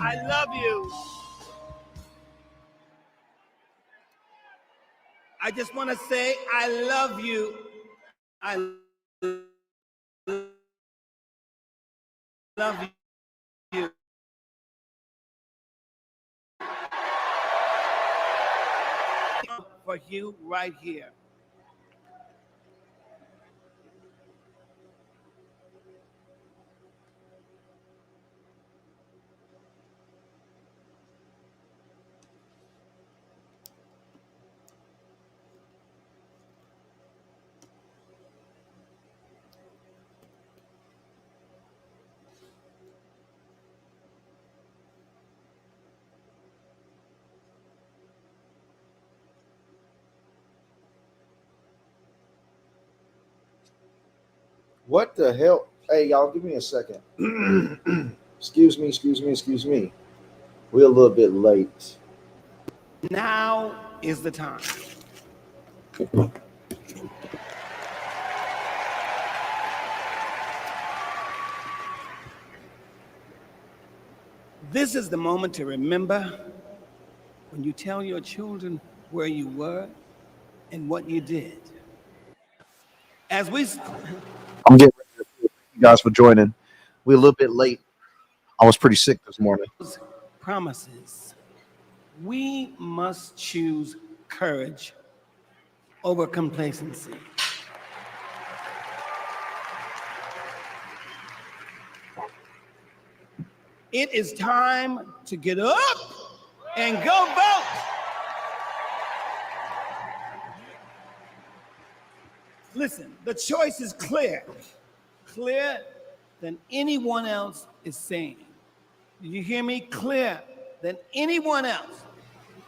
I love you. I just want to say I love you. I love you. For you right here. What the hell? Hey, y'all, give me a second. Excuse me, excuse me, excuse me. We're a little bit late. Now is the time. This is the moment to remember when you tell your children where you were and what you did. As we I'm getting ready to thank you guys for joining. We're a little bit late. I was pretty sick this morning. promises, we must choose courage over complacency. It is time to get up and go vote. Listen, the choice is clear, clearer than anyone else is saying. Did you hear me? Clearer than anyone else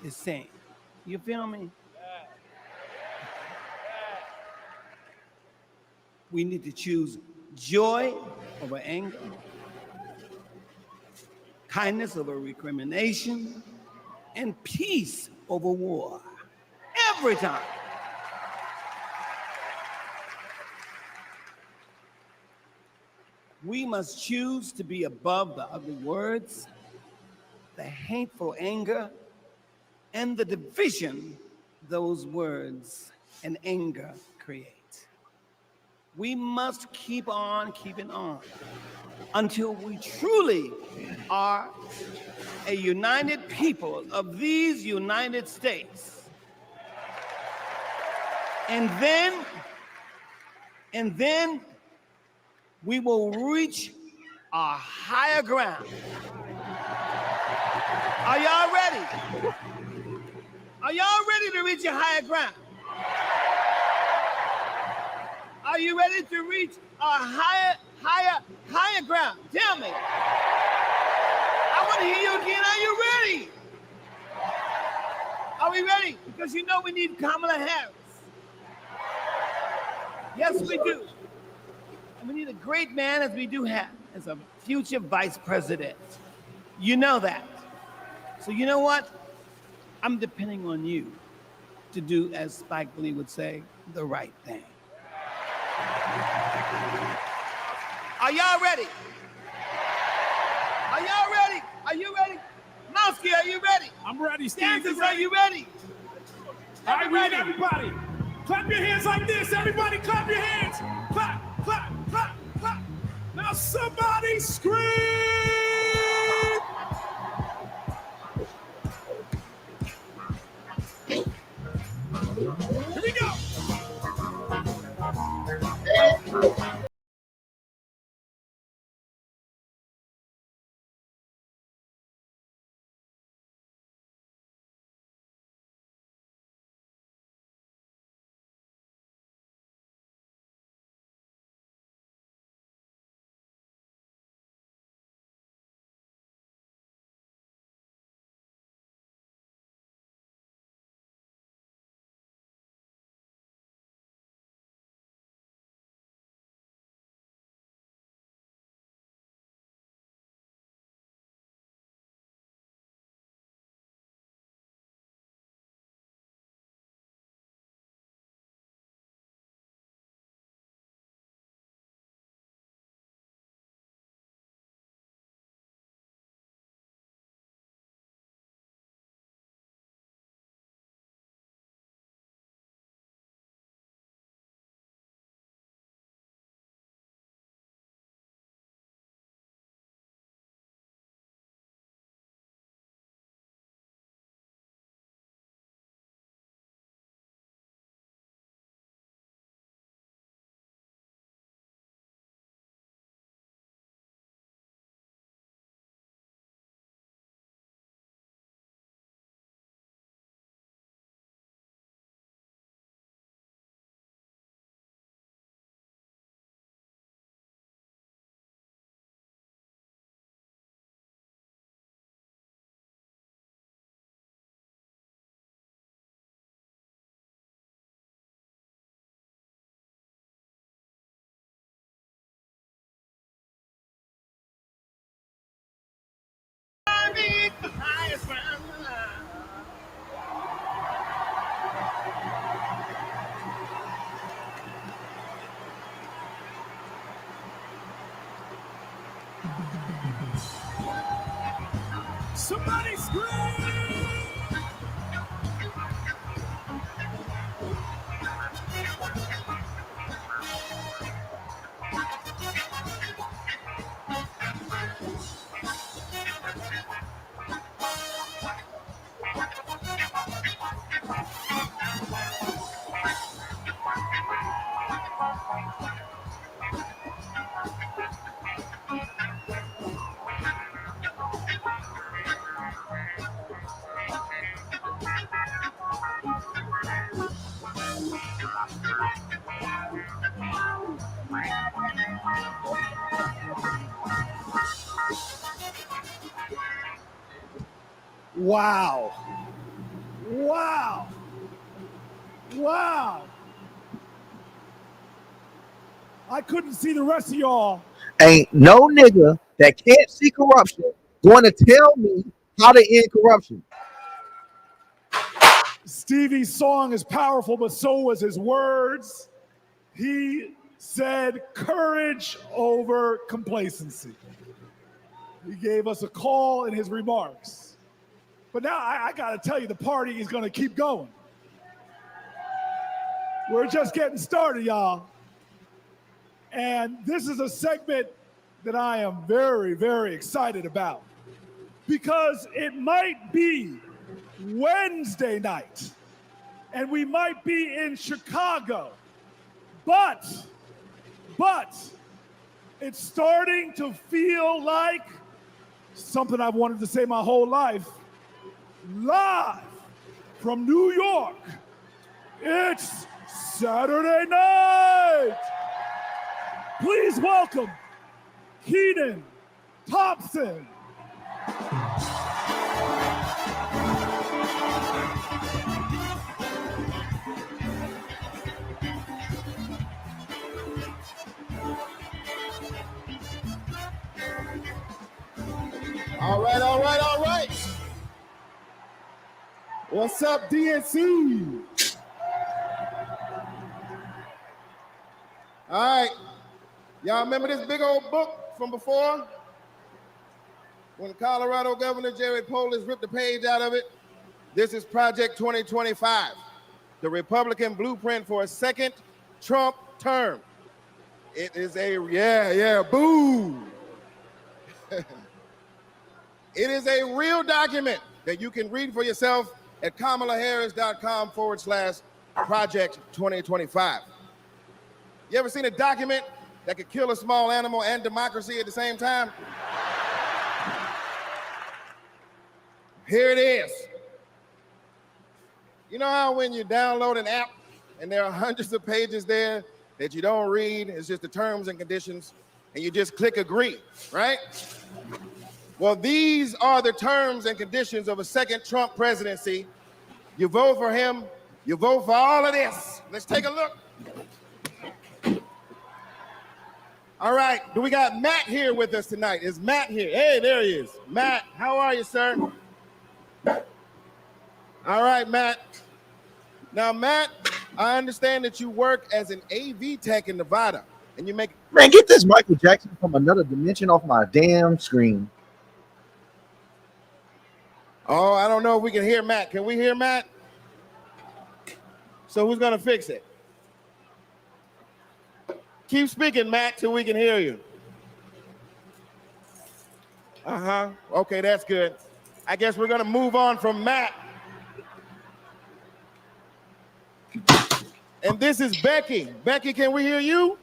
is saying. You feel me? We need to choose joy over anger, kindness over recrimination, and peace over war. Every time. We must choose to be above the ugly words, the hateful anger, and the division those words and anger create. We must keep on keeping on until we truly are a united people of these United States. And then we will reach our higher ground. Are y'all ready? Are y'all ready to reach your higher ground? Are you ready to reach our higher ground? Tell me. I want to hear you again. Are you ready? Are we ready? Because you know we need Kamala Harris. Yes, we do. And we need a great man, as we do have, as a future vice president. You know that. So you know what? I'm depending on you to do, as Spike Lee would say, the right thing. Are y'all ready? Are y'all ready? Are you ready? Mowski, are you ready? I'm ready, Steve. Dancers, are you ready? All right, we need everybody. Clap your hands like this. Everybody clap your hands. Clap, clap, clap, clap. Now somebody scream. Here we go. Somebody scream! Wow. Wow. Wow. I couldn't see the rest of y'all. Ain't no nigga that can't see corruption going to tell me how to end corruption. Stevie's song is powerful, but so was his words. He said courage over complacency. He gave us a call in his remarks. But now I gotta tell you, the party is gonna keep going. We're just getting started, y'all. And this is a segment that I am very, very excited about because it might be Wednesday night and we might be in Chicago, but it's starting to feel like something I've wanted to say my whole life. Live from New York, it's Saturday night. Please welcome Kenan Thompson. All right, all right, all right. What's up, DNC? All right. Y'all remember this big old book from before? When Colorado Governor Jerry Polis ripped the page out of it? This is Project 2025, the Republican blueprint for a second Trump term. It is a, boo. It is a real document that you can read for yourself at kamalaharris.com/Project 2025. You ever seen a document that could kill a small animal and democracy at the same time? Here it is. You know how when you download an app and there are hundreds of pages there that you don't read, it's just the terms and conditions, and you just click agree, right? Well, these are the terms and conditions of a second Trump presidency. You vote for him, you vote for all of this. Let's take a look. All right, do we got Matt here with us tonight? Is Matt here? Hey, there he is. Matt, how are you, sir? All right, Matt. Now, Matt, I understand that you work as an AV tech in Nevada, and you make... Man, get this Michael Jackson from another dimension off my damn screen. Oh, I don't know if we can hear Matt. Can we hear Matt? So who's gonna fix it? Keep speaking, Matt, till we can hear you. Okay, that's good. I guess we're gonna move on from Matt. And this is Becky. Becky, can we hear you?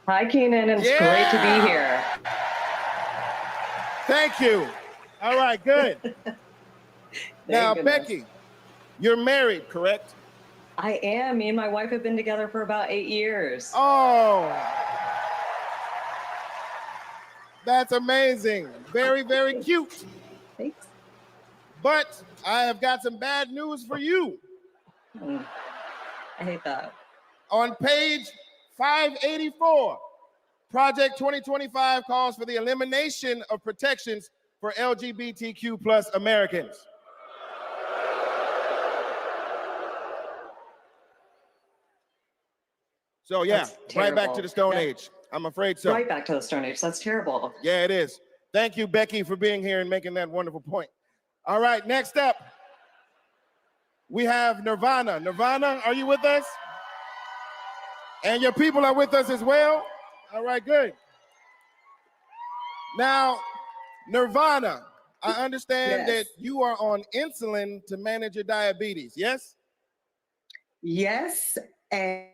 Hi, Kenan. It's great to be here. Thank you. All right, good. Now, Becky, you're married, correct? I am. Me and my wife have been together for about 8 years. Oh, that's amazing. Very, very cute. Thanks. But I have got some bad news for you. I hate that. On page 584, Project 2025 calls for the elimination of protections for LGBTQ plus Americans. So yeah, right back to the Stone Age. I'm afraid so. Right back to the Stone Age. That's terrible. Yeah, it is. Thank you, Becky, for being here and making that wonderful point. All right, next up, we have Nirvana. Nirvana, are you with us? And your people are with us as well? All right, good. Now, Nirvana, I understand that you are on insulin to manage your diabetes, yes? Yes, and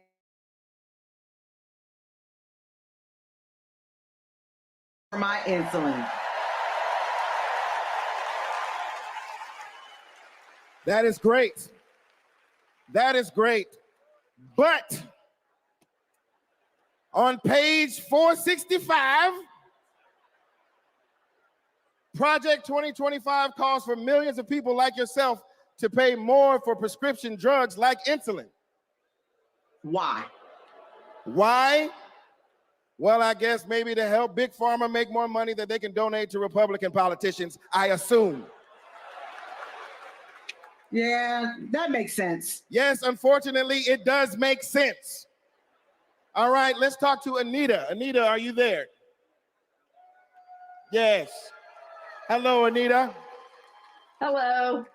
my insulin. That is great. That is great. But on page 465, Project 2025 calls for millions of people like yourself to pay more for prescription drugs like insulin. Why? Why? Well, I guess maybe to help Big Pharma make more money that they can donate to Republican politicians, I assume. Yeah, that makes sense. Yes, unfortunately, it does make sense. All right, let's talk to Anita. Anita, are you there? Yes. Hello, Anita. Hello.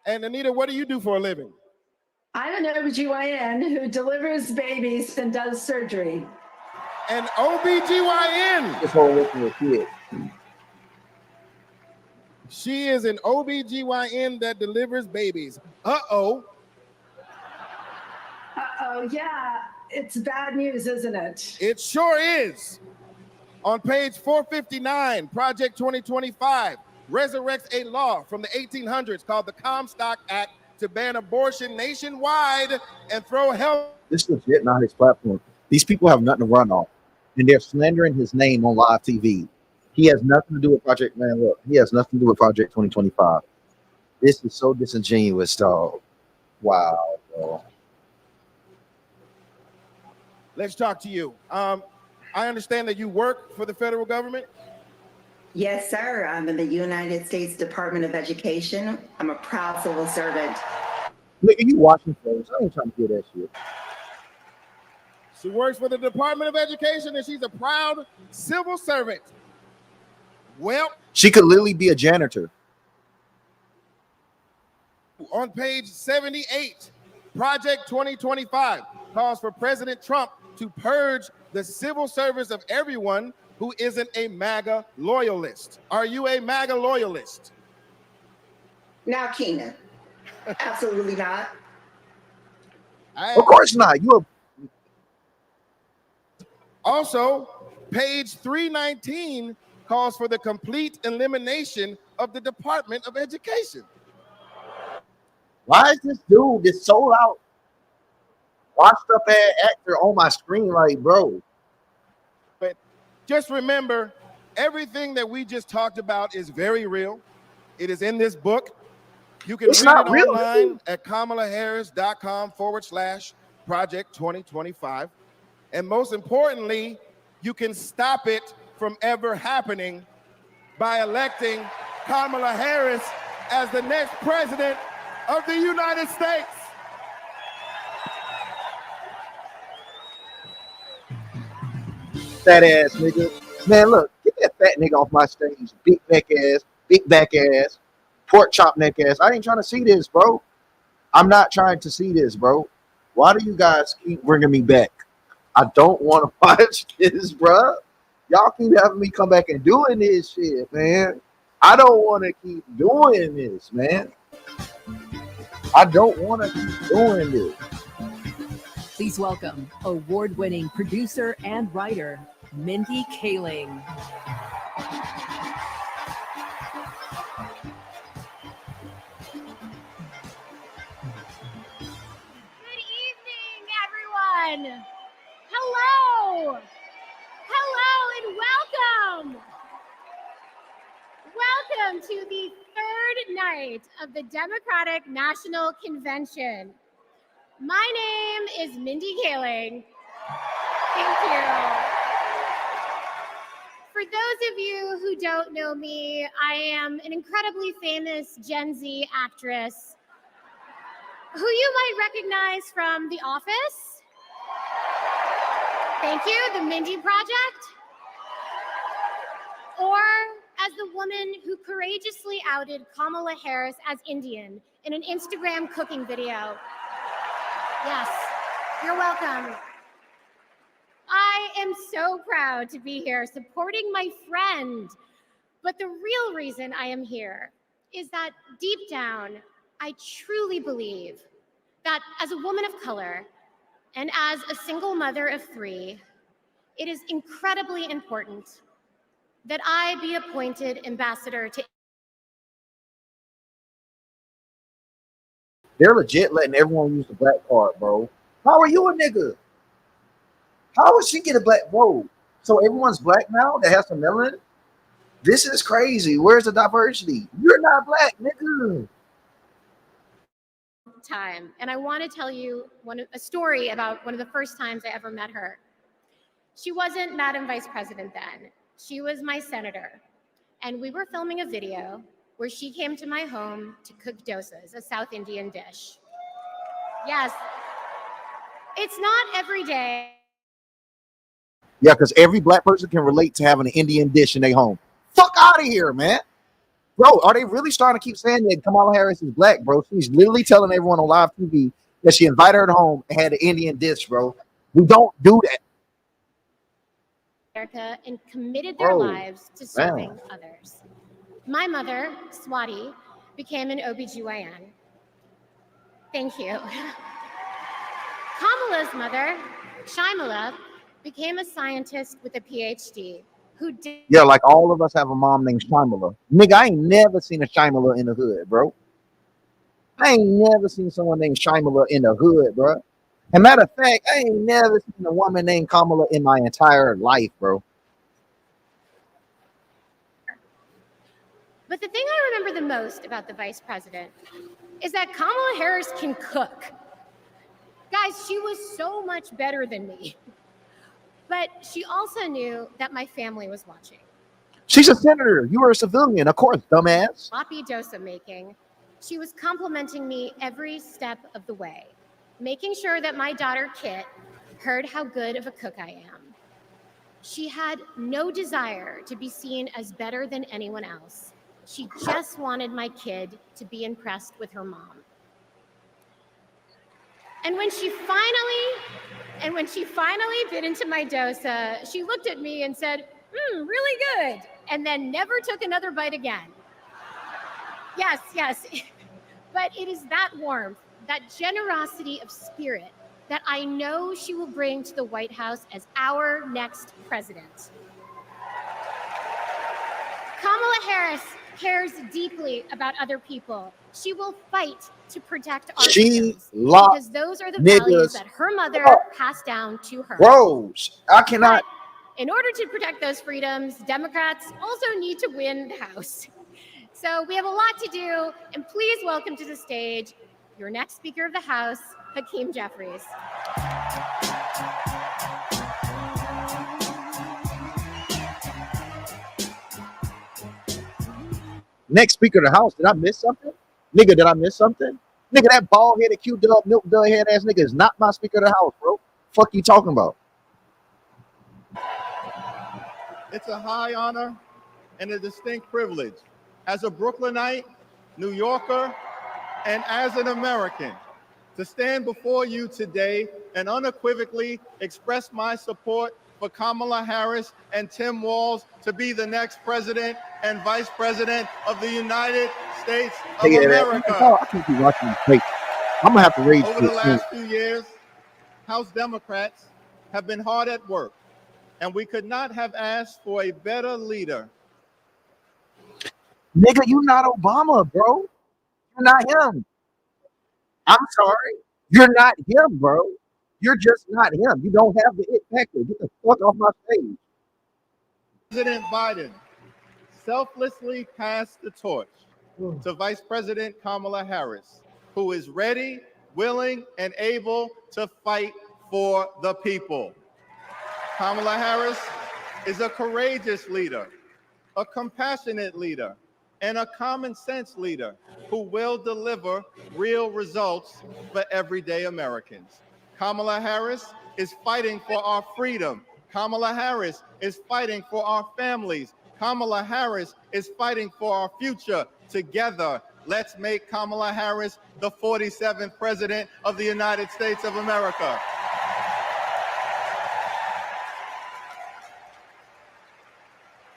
And Anita, what do you do for a living? I'm an OBGYN who delivers babies and does surgery. An OBGYN. This whole working with kids. She is an OBGYN that delivers babies. Uh-oh. Uh-oh, yeah. It's bad news, isn't it? It sure is. On page 459, Project 2025 resurrects a law from the 1800s called the Comstock Act to ban abortion nationwide and throw health. This is legit not his platform. These people have nothing to run on, and they're slandering his name on live TV. He has nothing to do with Project Man. Look, he has nothing to do with Project 2025. This is so disingenuous, dog. Wow, dog. Let's talk to you. I understand that you work for the federal government. Yes, sir. I'm in the United States Department of Education. I'm a proud civil servant. Nigga, you watching things? I ain't trying to hear that shit. She works for the Department of Education and she's a proud civil servant. Well, She could literally be a janitor. on page 78, Project 2025 calls for President Trump to purge the civil service of everyone who isn't a MAGA loyalist. Are you a MAGA loyalist? Now, Keenan, absolutely not. Of course not. You Also, page 319 calls for the complete elimination of the Department of Education. Why is this dude, this sold out, washed up ass actor on my screen like, bro? But just remember, everything that we just talked about is very real. It is in this book. You can It's read not it real, online at kamalaharris.com/Project 2025. And most importantly, you can stop it from ever happening by electing Kamala Harris as the next president of the United States. Fat ass nigga. Man, look, get that fat nigga off my stage. Big back ass, pork chop neck ass. I ain't trying to see this, bro. I'm not trying to see this, bro. Why do you guys keep bringing me back? I don't want to watch this, bro. Y'all keep having me come back and doing this shit, man. I don't want to keep doing this, man. I don't want to keep doing this. Please welcome award-winning producer and writer, Mindy Kaling. Good evening, everyone. Hello. Hello and welcome. Welcome to the third night of the Democratic National Convention. My name is Mindy Kaling. Thank you. For those of you who don't know me, I am an incredibly famous Gen Z actress who you might recognize from The Office. Thank you, the Mindy Project. Or as the woman who courageously outed Kamala Harris as Indian in an Instagram cooking video. Yes, you're welcome. I am so proud to be here supporting my friend. But the real reason I am here is that deep down, I truly believe that as a woman of color and as a single mother of 3, it is incredibly important that I be appointed ambassador to. They're legit letting everyone use the black card, bro. How are you a nigga? How would she get a black vote? So everyone's black now that has some melanin? This is crazy. Where's the diversity? You're not black, nigga. Time, and I want to tell you a story about one of the first times I ever met her. She wasn't Madam Vice President then. She was my senator, and we were filming a video where she came to my home to cook dosas, a South Indian dish. Yes, it's not every day. Yeah, because every black person can relate to having an Indian dish in their home. Fuck out of here, man. Bro, are they really starting to keep saying that Kamala Harris is black, bro? She's literally telling everyone on live TV that she invited her to home and had an Indian dish, bro. We don't do that. America and committed their lives to serving others. My mother, Swati, became an OBGYN. Thank you. Kamala's mother, Shyamala, became a scientist with a PhD who did. Yeah, like all of us have a mom named Shyamala. Nigga, I ain't never seen a Shyamala in the hood, bro. I ain't never seen someone named Shyamala in the hood, bro. And matter of fact, I ain't never seen a woman named Kamala in my entire life, bro. But the thing I remember the most about the vice president is that Kamala Harris can cook. Guys, she was so much better than me. But she also knew that my family was watching. She's a senator. You were a civilian, of course, dumbass. Sloppy dosa making. She was complimenting me every step of the way, making sure that my daughter Kit heard how good of a cook I am. She had no desire to be seen as better than anyone else. She just wanted my kid to be impressed with her mom. And when she finally bit into my dosa, she looked at me and said, really good, and then never took another bite again. Yes, but it is that warmth, that generosity of spirit that I know she will bring to the White House as our next president. Kamala Harris cares deeply about other people. She will fight to protect our freedoms because those are the values that her mother passed down to her. Bros, I cannot. But in order to protect those freedoms, Democrats also need to win the House. So we have a lot to do, and please welcome to the stage your next Speaker of the House, Hakeem Jeffries. Next Speaker of the House, did I miss something? Nigga, did I miss something? Nigga, that bald-headed, Q-dub, milk-dud head ass nigga is not my Speaker of the House, bro. Fuck you talking about? It's a high honor and a distinct privilege as a Brooklynite, New Yorker, and as an American to stand before you today and unequivocally express my support for Kamala Harris and Tim Walz to be the next president and vice president of the United States of America. I can't be watching this fake. I'm gonna have to raise Over the last few years, House Democrats have been hard at work, and we could not have asked for a better leader. Nigga, you not Obama, bro. You're not him. I'm sorry. You're not him, bro. You're just not him. You don't have the it factor. Get the fuck off my stage. President Biden selflessly passed the torch to Vice President Kamala Harris, who is ready, willing, and able to fight for the people. Kamala Harris is a courageous leader, a compassionate leader, and a common sense leader who will deliver real results for everyday Americans. Kamala Harris is fighting for our freedom. Kamala Harris is fighting for our families. Kamala Harris is fighting for our future. Together, let's make Kamala Harris the 47th President of the United States of America.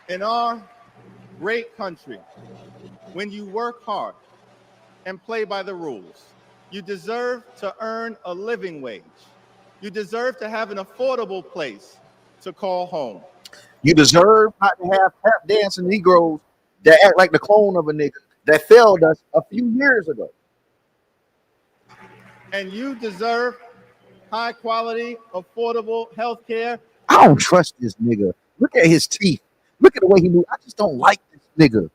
In our great country, when you work hard and play by the rules, you deserve to earn a living wage. You deserve to have an affordable place to call home. You deserve not to have tap dancing Negroes that act like the clone of a nigga that failed us a few years ago. And you deserve high quality, affordable health care. I don't trust this nigga. Look at his teeth. Look at the way he moves. I just don't like this nigga.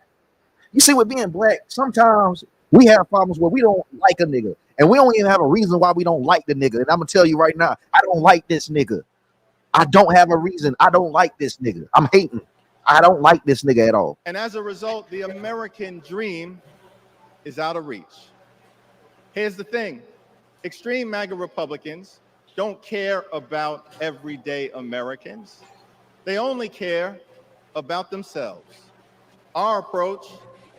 You see, with being black, sometimes we have problems where we don't like a nigga. And we don't even have a reason why we don't like the nigga. And I'm going to tell you right now, I don't like this nigga. I don't have a reason. I don't like this nigga. I'm hating. I don't like this nigga at all. And as a result, the American dream is out of reach. Here's the thing. Extreme MAGA Republicans don't care about everyday Americans. They only care about themselves. Our approach,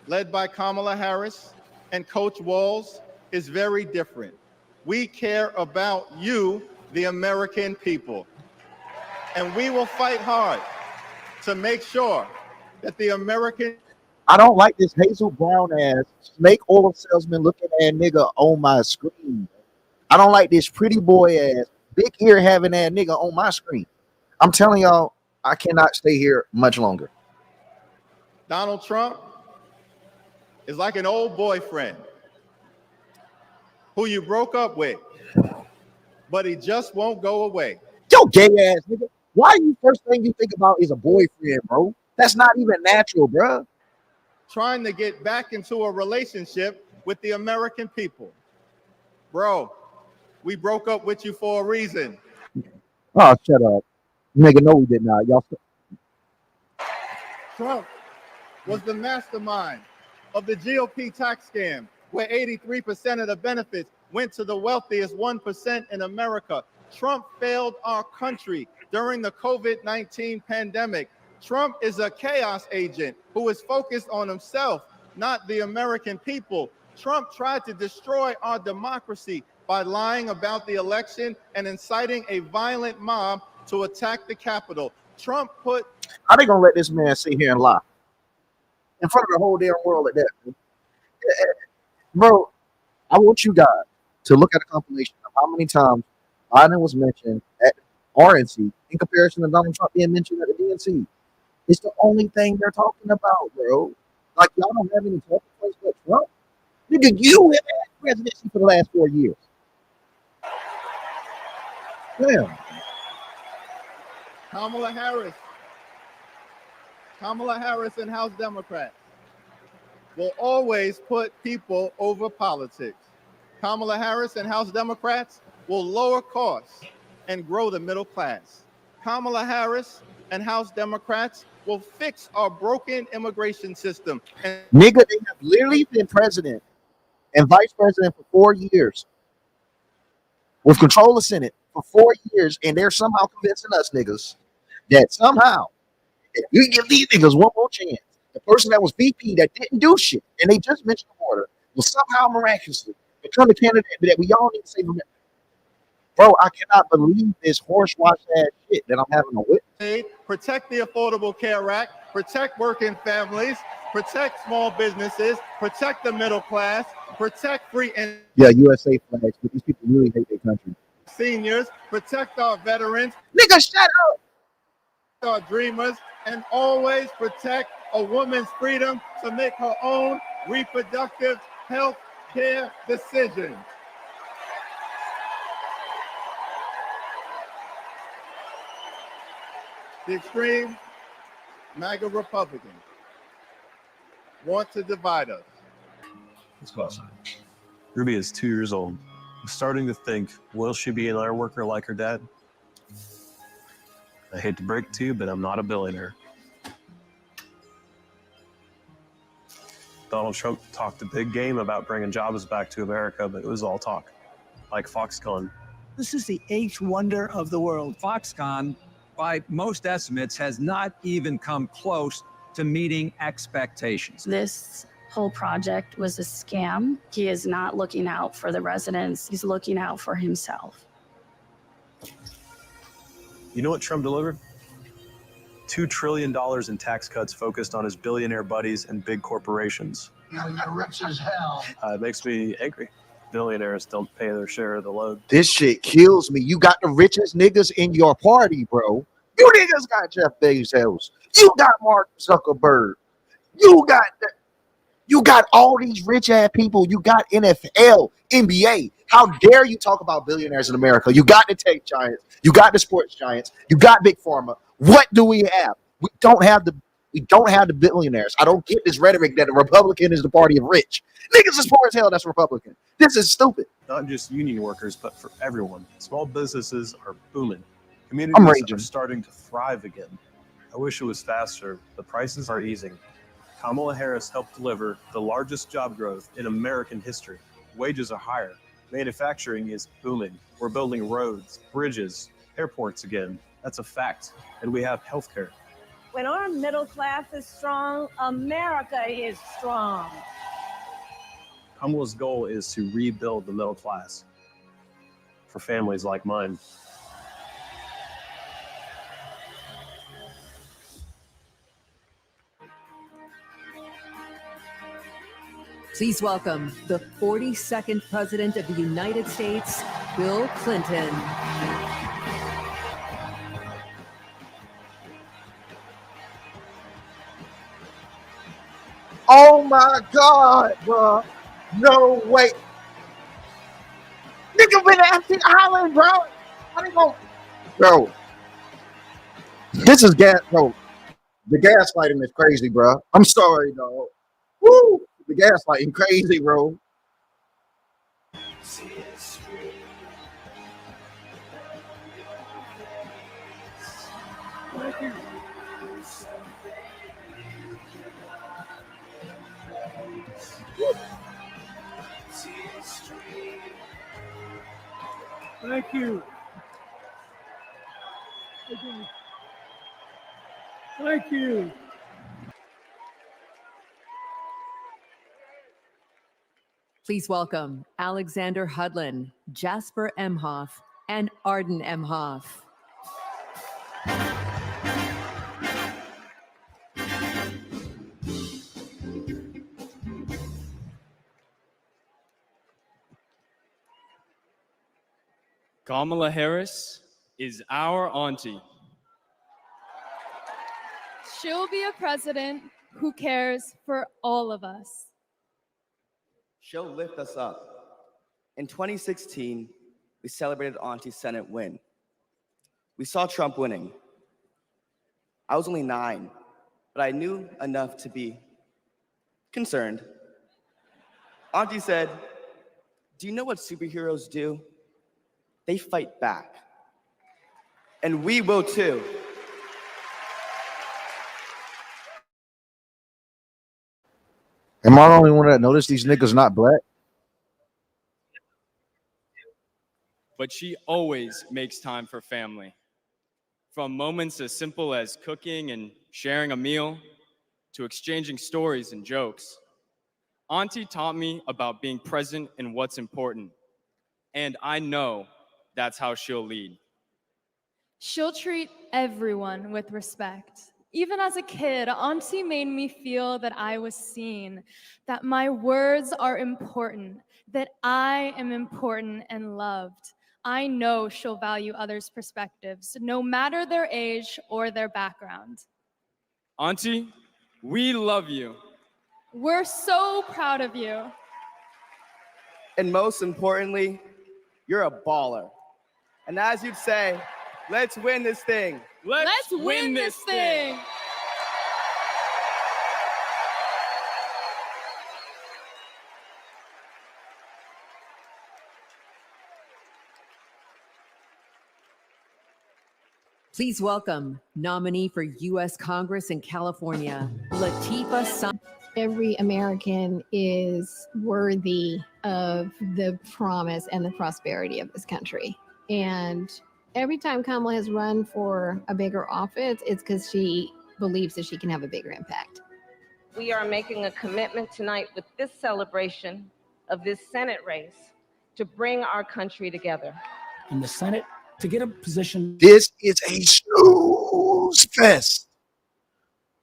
led by Kamala Harris and Coach Walz, is very different. We care about you, the American people. And we will fight hard to make sure that the American... I don't like this Hazel Brown ass snake oil salesman looking at nigga on my screen. I don't like this pretty boy ass big ear having that nigga on my screen. I'm telling y'all, I cannot stay here much longer. Donald Trump is like an old boyfriend who you broke up with, but he just won't go away. Yo, gay ass nigga. Why you first thing you think about is a boyfriend, bro? That's not even natural, bro. Trying to get back into a relationship with the American people. Bro, we broke up with you for a reason. Oh, shut up. Nigga, no, we did not. Y'all. Trump was the mastermind of the GOP tax scam, where 83% of the benefits went to the wealthiest 1% in America. Trump failed our country during the COVID-19 pandemic. Trump is a chaos agent who is focused on himself, not the American people. Trump tried to destroy our democracy by lying about the election and inciting a violent mob to attack the Capitol. Trump put... How they gonna let this man sit here and lie in front of the whole damn world like that? Bro, I want you guys to look at a compilation of how many times Biden was mentioned at RNC in comparison to Donald Trump being mentioned at the DNC. It's the only thing they're talking about, bro. Like, y'all don't have any talking points but Trump. Nigga, you have had presidency for the last 4 years. Damn. Kamala Harris and House Democrats will always put people over politics. Kamala Harris and House Democrats will lower costs and grow the middle class. Kamala Harris and House Democrats will fix our broken immigration system. Nigga, they have literally been president and vice president for 4 years with control of the Senate for 4 years, and they're somehow convincing us niggas that somehow, if we give these niggas one more chance, the person that was VP that didn't do shit, and they just mentioned the border, will somehow miraculously become the candidate that we all need to save. Bro, I cannot believe this horse wash ass shit that I'm having to witness. Protect the Affordable Care Act, protect working families, protect small businesses, protect the middle class, protect free and USA flags, but these people really hate their country. Seniors, protect our veterans. Nigga, shut up. Our dreamers, and always protect a woman's freedom to make her own reproductive health care decisions. The extreme MAGA Republicans want to divide us. Let's go outside. Ruby is 2 years old. I'm starting to think, will she be an iron worker like her dad? I hate to break it to you, but I'm not a billionaire. Donald Trump talked a big game about bringing jobs back to America, but it was all talk. Like Foxconn, This is the 8th wonder of the world. Foxconn, by most estimates, has not even come close to meeting expectations. This whole project was a scam. He is not looking out for the residents. He's looking out for himself. You know what Trump delivered? $2 trillion in tax cuts focused on his billionaire buddies and big corporations. You're rich as hell. It makes me angry. Billionaires don't pay their share of the load. This shit kills me. You got the richest niggas in your party, bro. You niggas got Jeff Bezos. You got Mark Zuckerberg. You got all these rich ass people. You got NFL, NBA. How dare you talk about billionaires in America? You got the tech giants. You got the sports giants. You got Big Pharma. What do we have? We don't have the billionaires. I don't get this rhetoric that a Republican is the party of rich. Niggas is poor as hell. That's Republican. This is stupid. Not just union workers, but for everyone. Small businesses are booming. I'm Communities raging. are starting to thrive again. I wish it was faster. The prices are easing. Kamala Harris helped deliver the largest job growth in American history. Wages are higher. Manufacturing is booming. We're building roads, bridges, airports again. That's a fact. And we have healthcare. When our middle class is strong, America is strong. Kamala's goal is to rebuild the middle class for families like mine. Please welcome the 42nd President of the United States, Bill Clinton. Oh my God, bro. No way. Nigga been asking Island, bro. I ain't gonna. Bro. This is gas, bro. The gaslighting is crazy, bro. I'm sorry, dog. Woo! The gaslighting crazy, bro. Thank you. Thank you. Please welcome Alexander Hudlin, Jasper Emhoff, and Arden Emhoff. Kamala Harris is our auntie. She'll be a president who cares for all of us. She'll lift us up. In 2016, we celebrated Auntie's Senate win. We saw Trump winning. I was only 9, but I knew enough to be concerned. Auntie said, "Do you know what superheroes do? They fight back. And we will too." Am I the only one that noticed these niggas not black? But she always makes time for family. From moments as simple as cooking and sharing a meal to exchanging stories and jokes. Auntie taught me about being present in what's important. And I know that's how she'll lead. She'll treat everyone with respect. Even as a kid, Auntie made me feel that I was seen, that my words are important, that I am important and loved. I know she'll value others' perspectives, no matter their age or their background. Auntie, we love you. We're so proud of you. And most importantly, you're a baller. And as you'd say, let's win this thing. Let's win this thing. Please welcome nominee for U.S. Congress in California, Latifah Sam. Every American is worthy of the promise and the prosperity of this country. And every time Kamala has run for a bigger office, it's because she believes that she can have a bigger impact. We are making a commitment tonight with this celebration of this Senate race to bring our country together. In the Senate, to get a position. This is a snooze fest.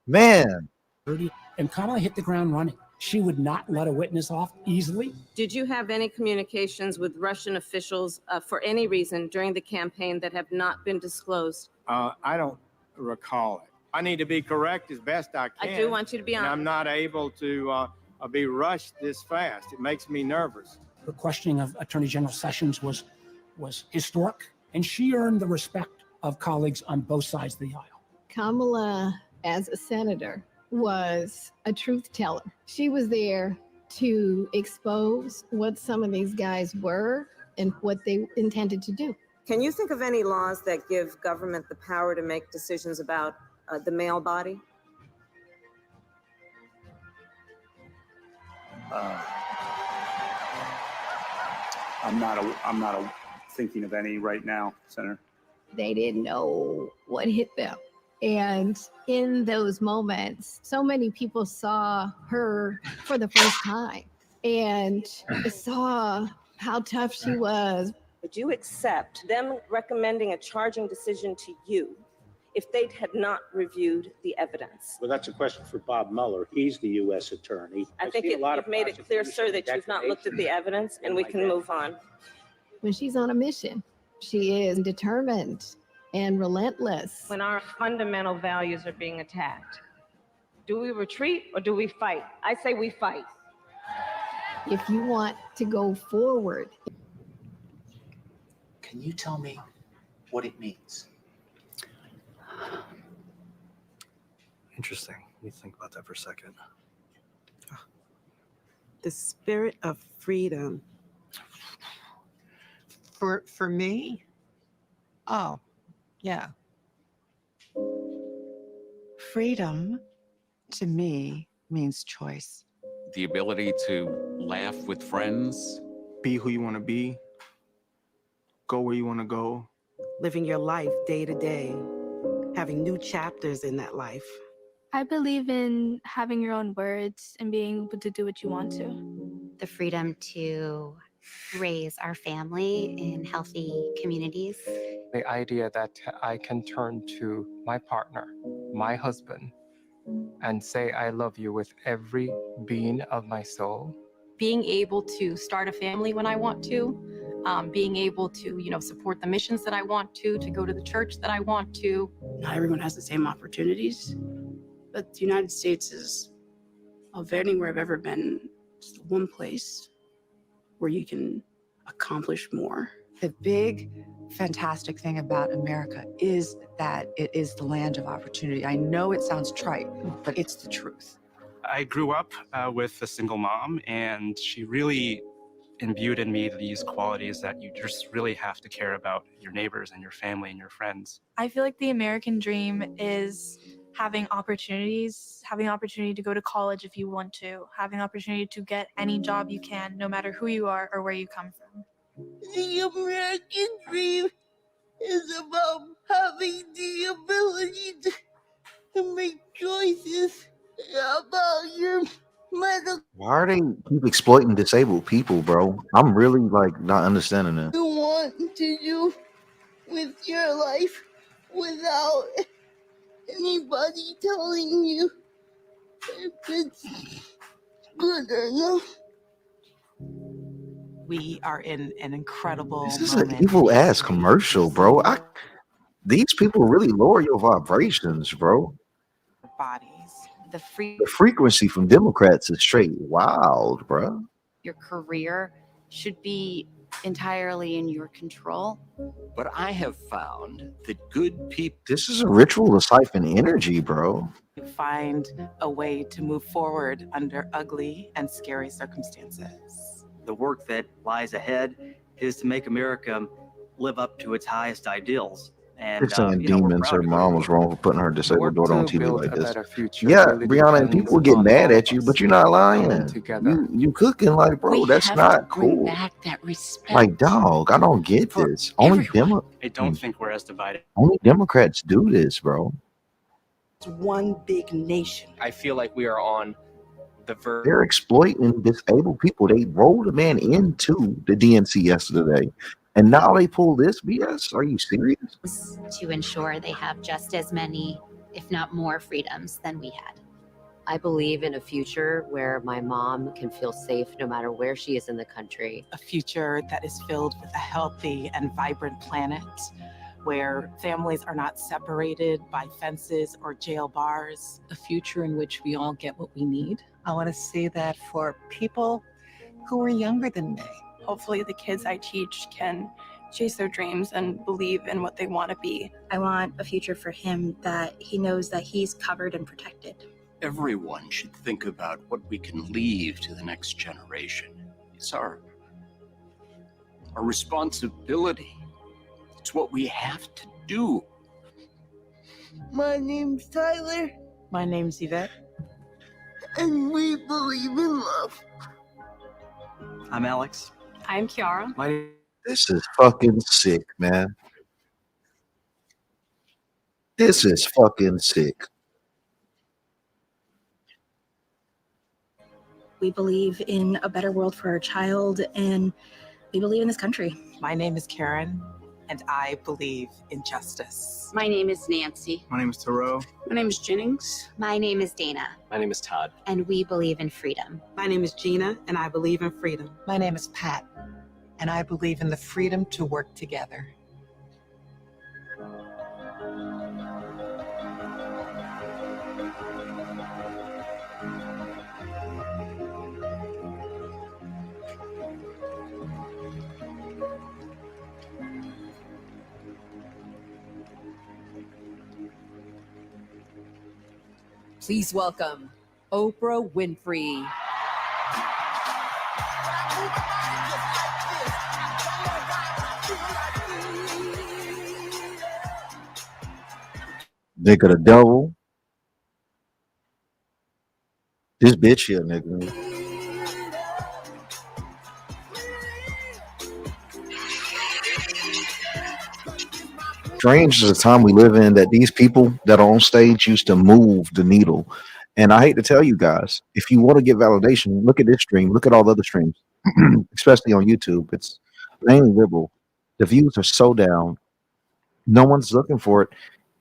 Man. And Kamala hit the ground running. She would not let a witness off easily. Did you have any communications with Russian officials for any reason during the campaign that have not been disclosed? I don't recall it. I need to be correct as best I can. I do want you to be and honest. I'm not able to be rushed this fast. It makes me nervous. Her questioning of Attorney General Sessions was historic, and she earned the respect of colleagues on both sides of the aisle. Kamala, as a senator, was a truth teller. She was there to expose what some of these guys were and what they intended to do. Can you think of any laws that give government the power to make decisions about the male body? I'm not thinking of any right now, Senator. They didn't know what hit them. And in those moments, so many people saw her for the first time and saw how tough she was. Would you accept them recommending a charging decision to you if they had not reviewed the evidence? Well, that's a question for Bob Mueller. He's the U.S. attorney. I think you've made it clear, sir, that you've not looked at the evidence, and we can move on. When she's on a mission, she is determined and relentless. When our fundamental values are being attacked, do we retreat or do we fight? I say we fight. If you want to go forward. Can you tell me what it means? Interesting. Let me think about that for a second. The spirit of freedom. For me? Oh, yeah. Freedom to me means choice. The ability to laugh with friends. Be who you want to be. Go where you want to go. Living your life day to day. Having new chapters in that life. I believe in having your own words and being able to do what you want to. The freedom to raise our family in healthy communities. The idea that I can turn to my partner, my husband, and say I love you with every being of my soul. Being able to start a family when I want to, being able to, support the missions that I want to go to the church that I want to. Not everyone has the same opportunities, but the United States is, of anywhere I've ever been, just one place where you can accomplish more. The big, fantastic thing about America is that it is the land of opportunity. I know it sounds trite, but it's the truth. I grew up with a single mom, and she really imbued in me these qualities that you just really have to care about your neighbors and your family and your friends. I feel like the American dream is having opportunities, having the opportunity to go to college if you want to, having the opportunity to get any job you can, no matter who you are or where you come from. The American dream is about having the ability to make choices about your medical. Why are they keep exploiting disabled people, bro? I'm really not understanding it. You want to do with your life without anybody telling you if it's good or not. We are in an incredible This is moment. an evil ass commercial, bro. These people really lower your vibrations, bro. Bodies. The frequency from Democrats is straight wild, bro. Your career should be entirely in your control. But I have found that good people. This is a ritual to siphon energy, bro. To find a way to move forward under ugly and scary circumstances. The work that lies ahead is to make America live up to its highest ideals And They're saying you know, we're demons. proud Her to go mom to was wrong for putting her disabled daughter on To TV build like a this. better future Yeah, really Brianna, and depends people get on mad all at of you, us but you're not coming lying. together. You cooking like, bro, that's not cool. that respect. Like, dog, I don't get this. Only I don't think we're as divided. only Democrats do this, bro. It's one big nation. I feel like we are on the verge. They're exploiting disabled people. They rolled a man into the DNC yesterday, and now they pull this BS. Are you serious? To ensure they have just as many, if not more, freedoms than we had. I believe in a future where my mom can feel safe no matter where she is in the country. A future that is filled with a healthy and vibrant planet where families are not separated by fences or jail bars. A future in which we all get what we need. I want to see that for people who are younger than me. Hopefully the kids I teach can chase their dreams and believe in what they want to be. I want a future for him that he knows that he's covered and protected. Everyone should think about what we can leave to the next generation. It's our responsibility. It's what we have to do. My name's Tyler. My name's Yvette. And we believe in love. I'm Alex. I'm Kiara. This is fucking sick, man. This is fucking sick. We believe in a better world for our child, and we believe in this country. My name is Karen, and I believe in justice. My name is Nancy. My name is Taro. My name is Jennings. My name is Dana, My name is Todd. and we believe in freedom. My name is Gina, and I believe in freedom. My name is Pat, and I believe in the freedom to work together. Please welcome Oprah Winfrey. Nigga, the devil. This bitch here, nigga. Strange is the time we live in that these people that are on stage used to move the needle. And I hate to tell you guys, if you want to get validation, look at this stream, look at all the other streams, especially on YouTube. It's mainly liberal. The views are so down. No one's looking for it.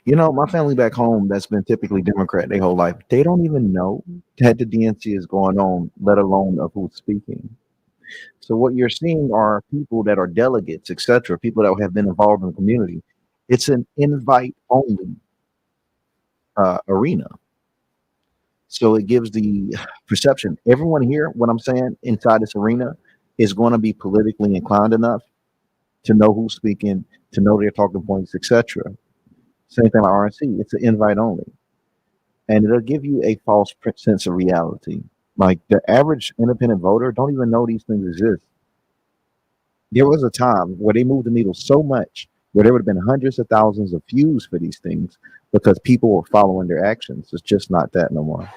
You know, my family back home that's been typically Democrat their whole life, they don't even know that the DNC is going on, let alone of who's speaking. So what you're seeing are people that are delegates, etc., people that have been involved in the community. It's an invite-only arena. So it gives the perception, everyone here, what I'm saying, inside this arena is going to be politically inclined enough to know who's speaking, to know their talking points, etc. Same thing like RNC. It's an invite only. And it'll give you a false sense of reality. Like the average independent voter don't even know these things exist. There was a time where they moved the needle so much where there would have been hundreds of thousands of views for these things because people were following their actions. It's just not that no more.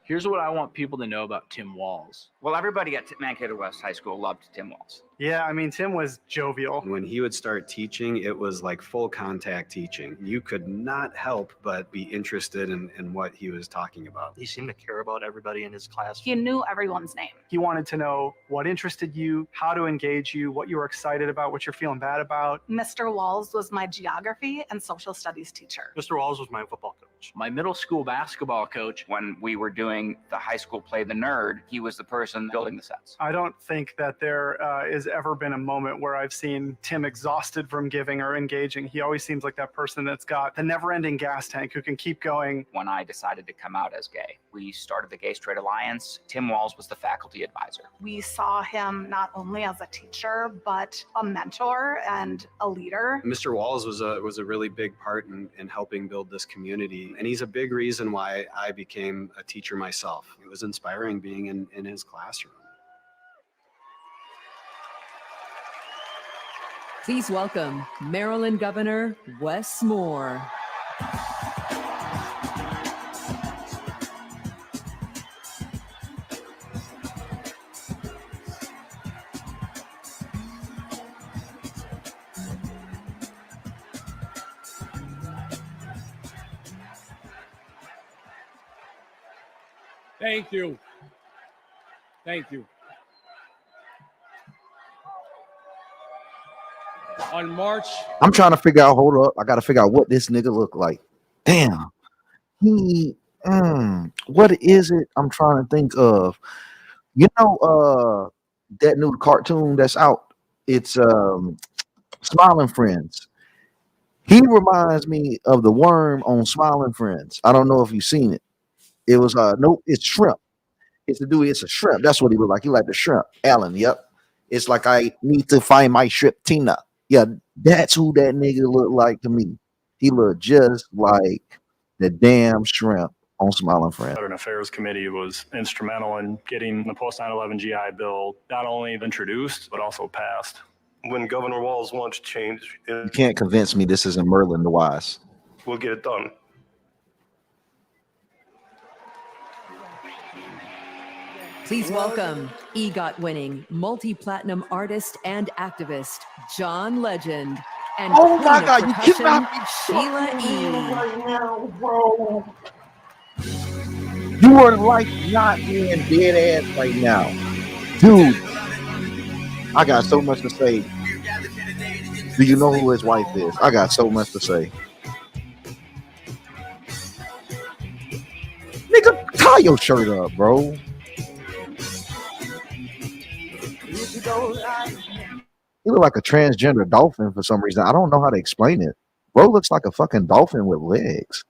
Here's what I want people to know about Tim Walz. Well, everybody at Mankato West High School loved Tim Walz. Yeah, I mean, Tim was jovial. When he would start teaching, it was like full contact teaching. You could not help but be interested in what he was talking about. He seemed to care about everybody in his class. He knew everyone's name. He wanted to know what interested you, how to engage you, what you were excited about, what you're feeling bad about. Mr. Walz was my geography and social studies teacher. Mr. Walz was my football coach. My middle school basketball coach, when we were doing the high school play The Nerd, he was the person building the sets. I don't think that there has ever been a moment where I've seen Tim exhausted from giving or engaging. He always seems like that person that's got the never-ending gas tank who can keep going. When I decided to come out as gay, we started the Gay Straight Alliance. Tim Walz was the faculty advisor. We saw him not only as a teacher, but a mentor and a leader. Mr. Walz was a really big part in helping build this community. And he's a big reason why I became a teacher myself. It was inspiring being in his classroom. Please welcome Maryland Governor Wes Moore. Thank you. Thank you. On March, I'm trying to figure out. Hold up, I got to figure out what this nigga look like. Damn, he. What is it? I'm trying to think of. You know, that new cartoon that's out. It's Smiling Friends. He reminds me of the worm on Smiling Friends. I don't know if you've seen it. It was nope, it's shrimp. It's the dude, it's a shrimp. That's what he looked like. He like the shrimp. Alan, yep. It's like I need to find my shrimp Tina. Yeah, that's who that nigga looked like to me. He looked just like the damn shrimp on Smiling Friends. Veteran Affairs Committee was instrumental in getting the post 9/11 GI Bill not only introduced but also passed. When Governor Walz wants change, You can't convince me this isn't Merlin the Wise. we'll get it done. Please welcome EGOT-winning multi-platinum artist and activist John Legend and Oh my Queen of God, you Percussion, cannot be Sheila E. right now, bro. You are like not being dead ass right now, dude. I got so much to say. Do you know who his wife is? I got so much to say. Nigga, tie your shirt up, bro. He look like a transgender dolphin for some reason. I don't know how to explain it. Bro looks like a fucking dolphin with legs.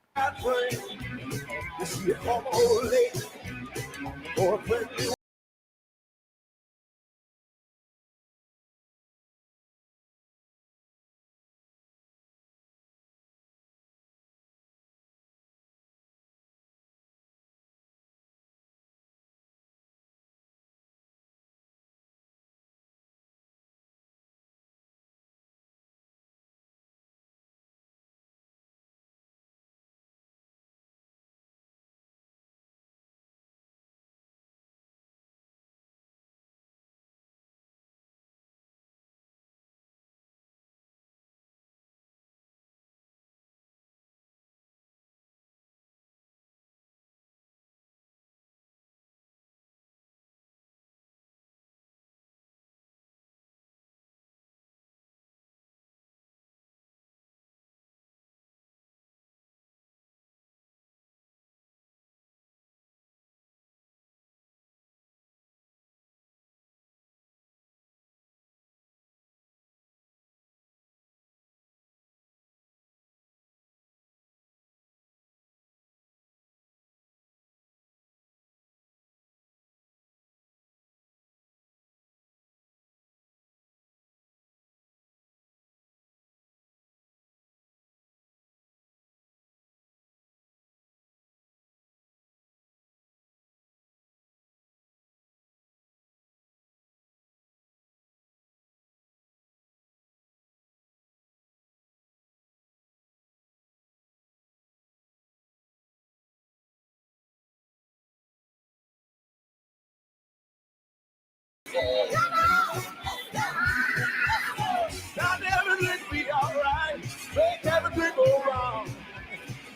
Not everything be alright. Make everything go wrong.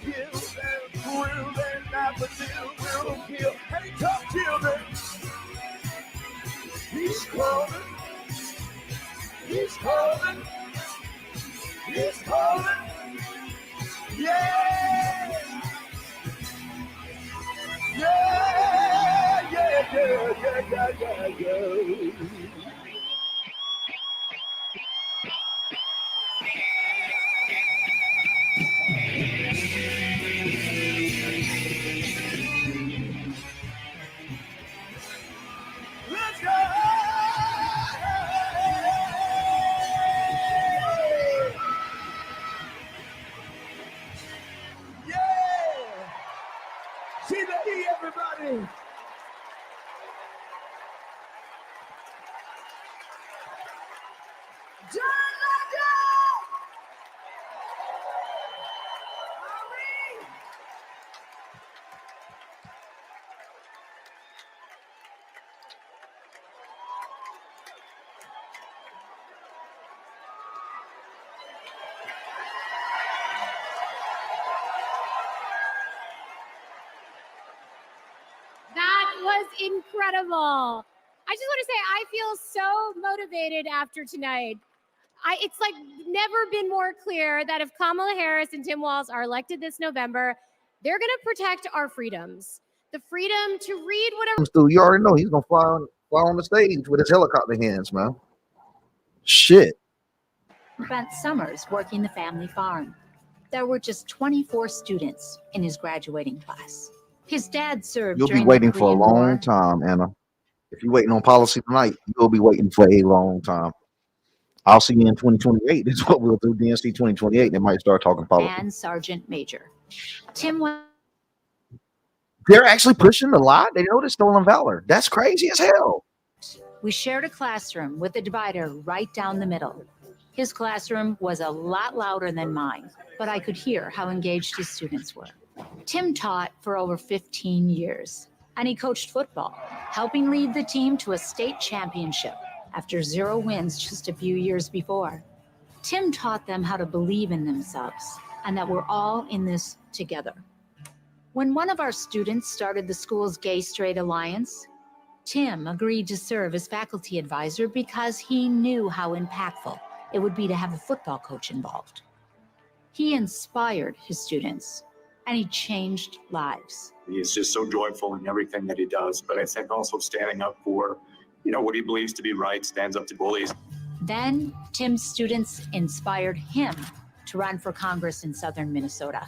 Kill and will and never deal will kill. Hey, tough children. He's calling. He's calling. He's calling. Yeah. Yeah. Yeah. Yeah. Yeah. Yeah. Yeah. Yeah. Let's go! Yeah! See the E, everybody! John Legend! was incredible. I just want to say I feel so motivated after tonight. It's like never been more clear that if Kamala Harris and Tim Walz are elected this November, they're going to protect our freedoms. The freedom to read whatever. You already know he's gonna fly on the stage with his helicopter hands, man. Shit. Spent summers working the family farm. There were just 24 students in his graduating class. His dad served You'll be during waiting the for a Korean War. long time, Anna. If you're waiting on policy tonight, you'll be waiting for a long time. I'll see you in 2028. That's what we'll do. DNC 2028. They might start talking politics. And Sergeant Major. Tim went. They're actually pushing the lie. They know they're stolen valor. That's crazy as hell. We shared a classroom with a divider right down the middle. His classroom was a lot louder than mine, but I could hear how engaged his students were. Tim taught for over 15 years, and he coached football, helping lead the team to a state championship after 0 wins just a few years before. Tim taught them how to believe in themselves and that we're all in this together. When one of our students started the school's Gay Straight Alliance, Tim agreed to serve as faculty advisor because he knew how impactful it would be to have a football coach involved. He inspired his students, and he changed lives. He is just so joyful in everything that he does, but I think also standing up for, what he believes to be right, stands up to bullies. Then Tim's students inspired him to run for Congress in southern Minnesota.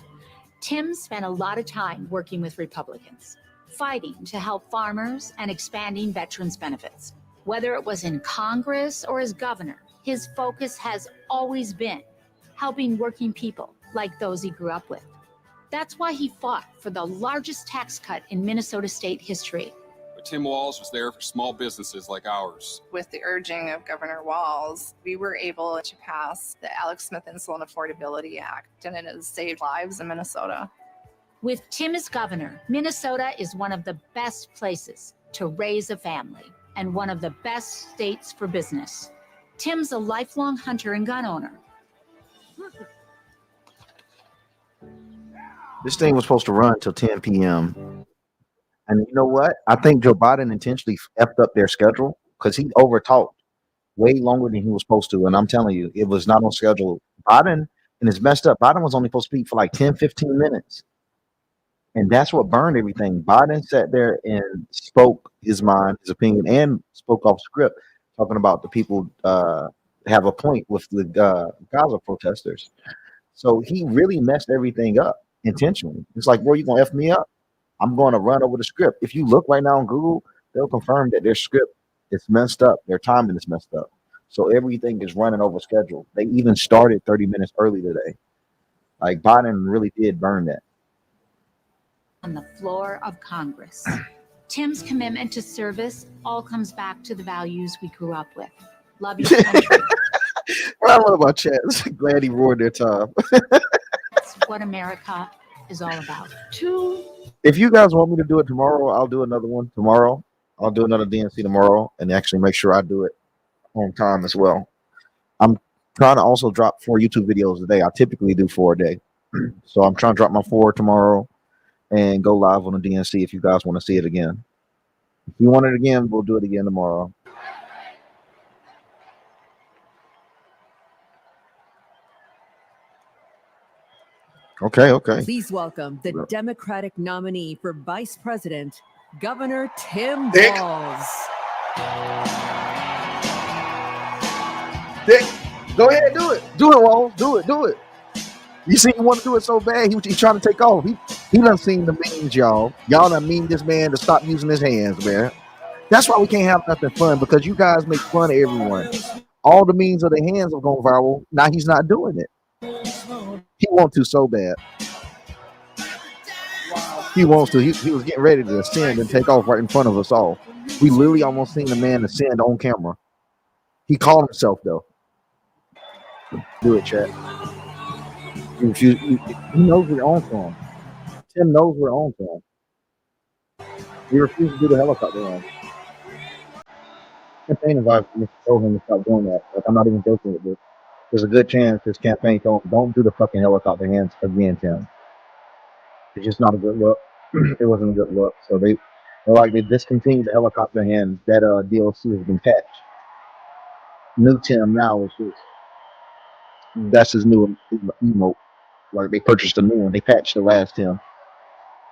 Tim spent a lot of time working with Republicans, fighting to help farmers and expanding veterans' benefits. Whether it was in Congress or as governor, his focus has always been helping working people like those he grew up with. That's why he fought for the largest tax cut in Minnesota state history. But Tim Walz was there for small businesses like ours. With the urging of Governor Walz, we were able to pass the Alex Smith Insulin Affordability Act, and it has saved lives in Minnesota. With Tim as governor, Minnesota is one of the best places to raise a family and one of the best states for business. Tim's a lifelong hunter and gun owner. This thing was supposed to run till 10 p.m. And you know what? I think Joe Biden intentionally effed up their schedule because he overtalked way longer than he was supposed to. And I'm telling you, it was not on schedule. Biden, and it's messed up. Biden was only supposed to speak for like 10, 15 minutes. And that's what burned everything. Biden sat there and spoke his mind, his opinion, and spoke off script, talking about the people have a point with the Gaza protesters. So he really messed everything up intentionally. It's like, bro, you gonna F me up? I'm going to run over the script. If you look right now on Google, they'll confirm that their script is messed up. Their timing is messed up. So everything is running over schedule. They even started 30 minutes early today. Like Biden really did burn that. On the floor of Congress. Tim's commitment to service all comes back to the values we grew up with. Love your country. Well, I love my chats. Glad he roared their time. That's what America is all about. If you guys want me to do it tomorrow, I'll do another one tomorrow. I'll do another DNC tomorrow and actually make sure I do it on time as well. I'm trying to also drop 4 YouTube videos a day. I typically do 4 a day. So I'm trying to drop my 4 tomorrow and go live on the DNC if you guys want to see it again. If you want it again, we'll do it again tomorrow. Okay. Please welcome the Democratic nominee for Vice President, Governor Tim Dick. Walz. Dick, go ahead, do it. Do it, Walz. Do it. You see, he want to do it so bad. He's trying to take off. He done seen the memes, y'all. Y'all done mean this man to stop using his hands, man. That's why we can't have nothing fun, because you guys make fun of everyone. All the memes of the hands have gone viral. Now he's not doing it. He wants to so bad. He wants to. He was getting ready to ascend and take off right in front of us all. We literally almost seen the man ascend on camera. He called himself, though. Do it, chat. He knows we're on to him. Tim knows we're on to him. He refused to do the helicopter run. Campaign advisor told him to stop doing that. Like, I'm not even joking with this. There's a good chance his campaign told him, don't do the fucking helicopter hands again, Tim. It's just not a good look. It wasn't a good look. So Or like they discontinued the helicopter hand. That DLC has been patched. New Tim now is just that's his new emote. Like they purchased a new one. They patched the last Tim.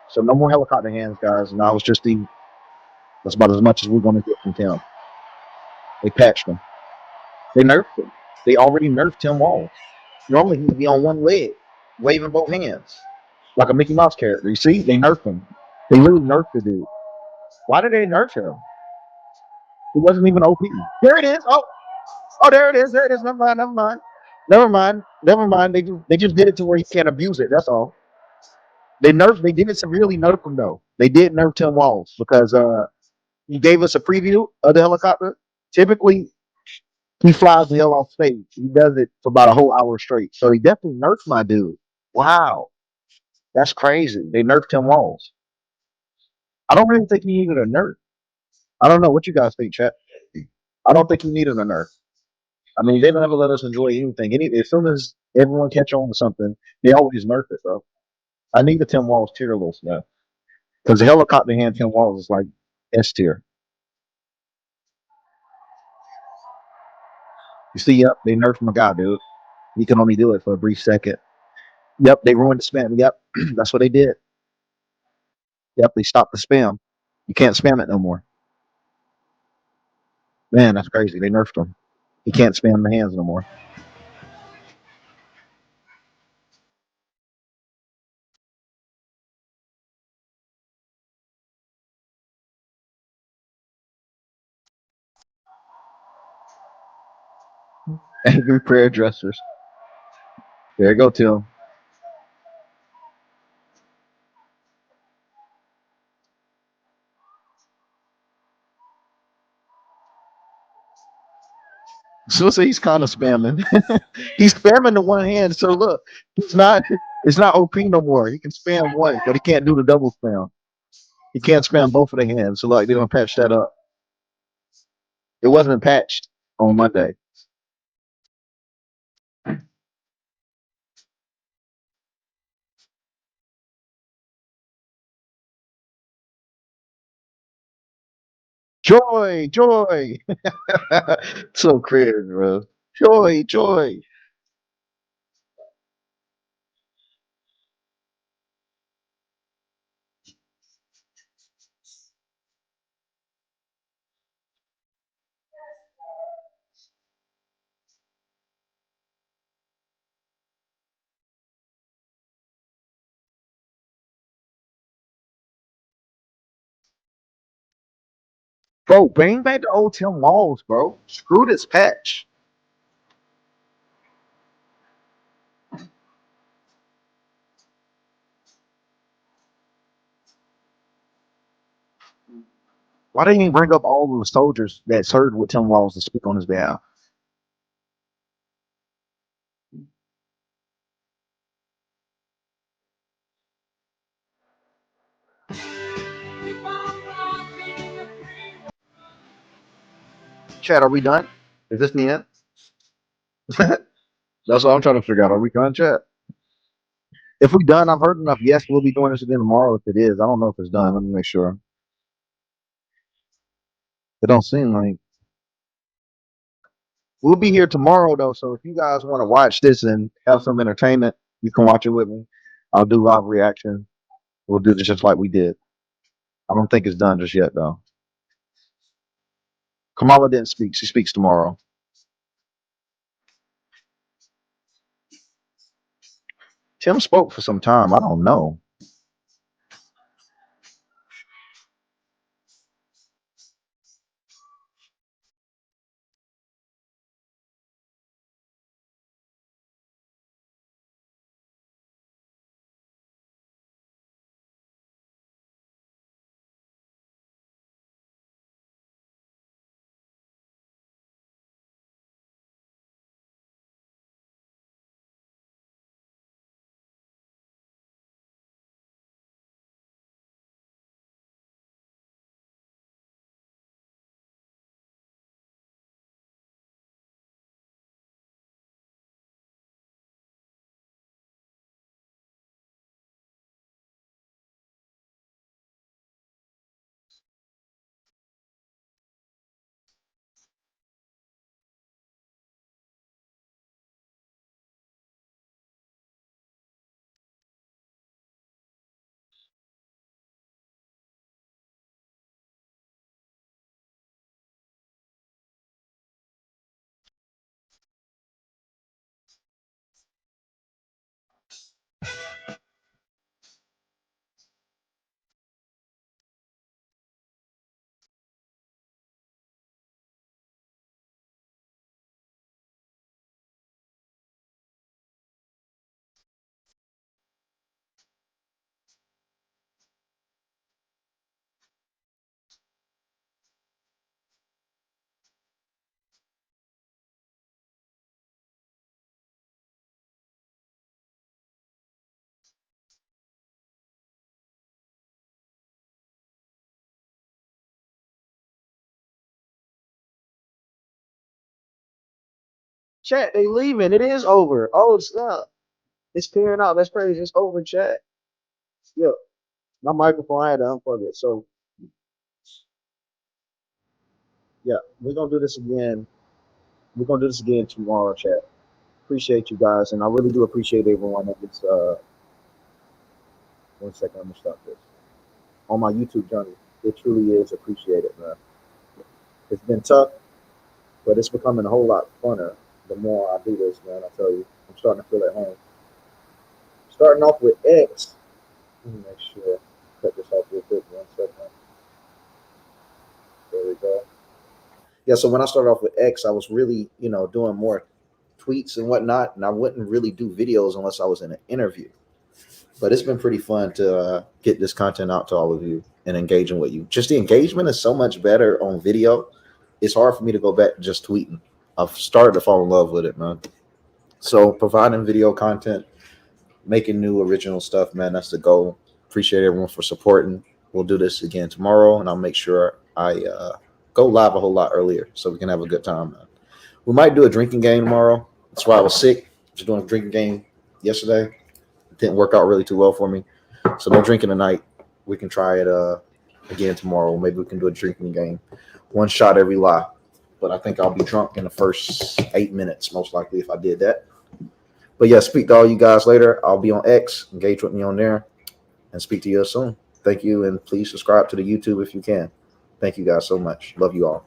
So no more helicopter hands, guys. Now it's just that's about as much as we're gonna get from Tim. They patched him. They nerfed him. They already nerfed Tim Walz. Normally he'd be on one leg, waving both hands. Like a Mickey Mouse character. You see? They nerfed him. They literally nerfed the dude. Why did they nerf him? He wasn't even OP. There it is. Oh, there it is. There it is. Never mind. Never mind. Never mind. Never mind. They just did it to where he can't abuse it. That's all. They didn't severely nerf him though. They did nerf Tim Walz because he gave us a preview of the helicopter. Typically he flies the hell off stage. He does it for about a whole hour straight. So he definitely nerfed my dude. Wow. That's crazy. They nerfed Tim Walz. I don't really think he needed a nerf. I don't know what you guys think, chat. I don't think he needed a nerf. I mean, they never let us enjoy anything. As soon as everyone catch on to something, they always nerf it, though. I need the Tim Walz tier list now. Because the helicopter hand Tim Walz is like S tier. You see, yep, they nerfed my guy, dude. He can only do it for a brief second. Yep, they ruined the spam. Yep, that's what they did. Yep, they stopped the spam. You can't spam it no more. Man, that's crazy. They nerfed him. He can't spam the hands no more. Angry prayer dressers. There you go, Tim. So say he's kind of spamming. He's spamming the one hand. So look, it's not OP no more. He can spam one, but he can't do the double spam. He can't spam both of the hands. So like they're gonna patch that up. It wasn't patched on Monday. Joy, joy. So creative, bro. Joy, joy. Bro, bring back the old Tim Walz, bro. Screw this patch. Why didn't he bring up all of the soldiers that served with Tim Walz to speak on his behalf? Chad, are we done? Is this the end? That's what I'm trying to figure out. Are we done, Chad? If we done, I've heard enough. Yes, we'll be doing this again tomorrow if it is. I don't know if it's done. Let me make sure. It don't seem like we'll be here tomorrow though. So if you guys want to watch this and have some entertainment, you can watch it with me. I'll do live reaction. We'll do this just like we did. I don't think it's done just yet though. Kamala didn't speak. She speaks tomorrow. Tim spoke for some time. I don't know. Chat, they leaving. It is over. Oh, it's not. It's clearing out. That's crazy. It's over, chat. Yeah, my microphone, I had to unplug it. So, yeah, we're going to do this again. We're going to do this again tomorrow, chat. Appreciate you guys. And I really do appreciate everyone that gets, 1 second, I'm going to stop this. On my YouTube journey, it truly is appreciated, man. It's been tough, but it's becoming a whole lot funner the more I do this, man. I tell you, I'm starting to feel at home. Starting off with X. Let me make sure. Cut this off real quick. 1 second. There we go. Yeah, so when I started off with X, I was really, doing more tweets and whatnot, and I wouldn't really do videos unless I was in an interview. But it's been pretty fun to get this content out to all of you and engaging with you. Just the engagement is so much better on video. It's hard for me to go back to just tweeting. I've started to fall in love with it, man. So providing video content, making new original stuff, man, that's the goal. Appreciate everyone for supporting. We'll do this again tomorrow, and I'll make sure I go live a whole lot earlier so we can have a good time, man. We might do a drinking game tomorrow. That's why I was sick. Just doing a drinking game yesterday. It didn't work out really too well for me. So no drinking tonight. We can try it again tomorrow. Maybe we can do a drinking game. 1 shot every lie. But I think I'll be drunk in the first 8 minutes, most likely, if I did that. But yeah, speak to all you guys later. I'll be on X. Engage with me on there. And speak to you soon. Thank you. And please subscribe to the YouTube if you can. Thank you guys so much. Love you all.